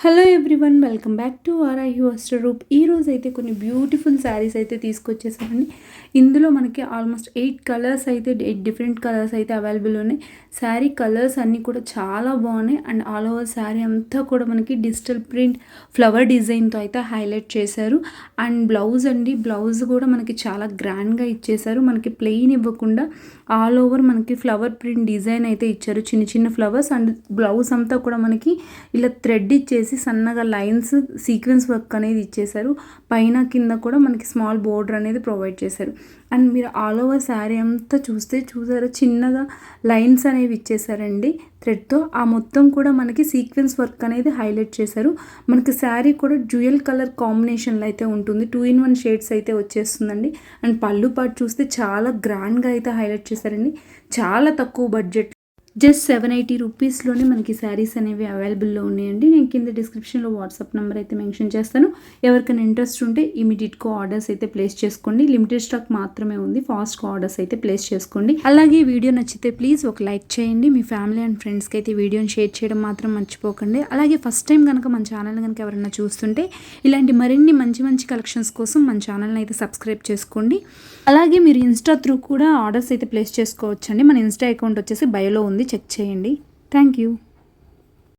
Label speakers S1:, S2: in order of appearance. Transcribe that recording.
S1: Hello everyone, welcome back to RI Vastra Roop. ఈరోజు అయితే కొన్ని బ్యూటిఫుల్ శారీస్ అయితే తీసుకొచ్చేసామండి. ఇందులో మనకి ఆల్మోస్ట్ 8 కలర్స్ అయితే 8 డిఫరెంట్ కలర్స్ అయితే అవైలబుల్ ఉన్నాయి. శారీ కలర్స్ అన్నీ కూడా చాలా బాగున్నాయి. అండ్ ఆల్ ఓవర్ శారీ అంతా కూడా మనకి డిజిటల్ ప్రింట్ ఫ్లవర్ డిజైన్తో అయితే హైలైట్ చేశారు. అండ్ బ్లౌజ్ అండి, బ్లౌజ్ కూడా మనకి చాలా గ్రాండ్గా ఇచ్చేశారు. మనకి ప్లెయిన్ ఇవ్వకుండా ఆల్ ఓవర్ మనకి ఫ్లవర్ ప్రింట్ డిజైన్ అయితే ఇచ్చారు, చిన్న చిన్న ఫ్లవర్స్. అండ్ బ్లౌజ్ అంతా కూడా మనకి ఇలా థ్రెడ్ ఇచ్చేసి సన్నగా లైన్స్ సీక్వెన్స్ వర్క్ అనేది ఇచ్చేశారు. పైన కింద కూడా మనకి స్మాల్ బోర్డర్ అనేది ప్రొవైడ్ చేశారు. అండ్ మీరు ఆల్ ఓవర్ శారీ అంతా చూసారా, చిన్నగా లైన్స్ అనేవి ఇచ్చేసారండి థ్రెడ్తో. ఆ మొత్తం కూడా మనకి సీక్వెన్స్ వర్క్ అనేది హైలైట్ చేశారు. మనకి శారీ కూడా డ్యూయల్ కలర్ కాంబినేషన్లో అయితే ఉంటుంది. 2-in-1 షేడ్స్ అయితే వచ్చేస్తుందండి. అండ్ పళ్ళు పాటు చూస్తే చాలా గ్రాండ్గా అయితే హైలైట్ చేశారండి. చాలా తక్కువ బడ్జెట్, జస్ట్ 780 రూపీస్లోనే మనకి శారీస్ అనేవి అవైలబుల్లో ఉన్నాయండి. నేను కింద డిస్క్రిప్షన్లో వాట్సాప్ నెంబర్ అయితే మెన్షన్ చేస్తాను. ఎవరికైనా ఇంట్రెస్ట్ ఉంటే ఇమీడియట్గా ఆర్డర్స్ అయితే ప్లేస్ చేసుకోండి. లిమిటెడ్ స్టాక్ మాత్రమే ఉంది, ఫాస్ట్గా ఆర్డర్స్ అయితే ప్లేస్ చేసుకోండి. అలాగే వీడియో నచ్చితే ప్లీజ్ ఒక లైక్ చేయండి. మీ ఫ్యామిలీ అండ్ ఫ్రెండ్స్కి అయితే వీడియోని షేర్ చేయడం మాత్రం మర్చిపోకండి. అలాగే ఫస్ట్ టైం కనుక మన ఛానల్ కనుక ఎవరైనా చూస్తుంటే ఇలాంటి మరిన్ని మంచి మంచి కలెక్షన్స్ కోసం మన ఛానల్ని అయితే సబ్స్క్రైబ్ చేసుకోండి. అలాగే మీరు ఇన్స్టా త్రూ కూడా ఆర్డర్స్ అయితే ప్లేస్ చేసుకోవచ్చండి. మన ఇన్స్టా అకౌంట్ వచ్చేసి బయోలో ఉంది, చెక్ చేయండి. Thank you.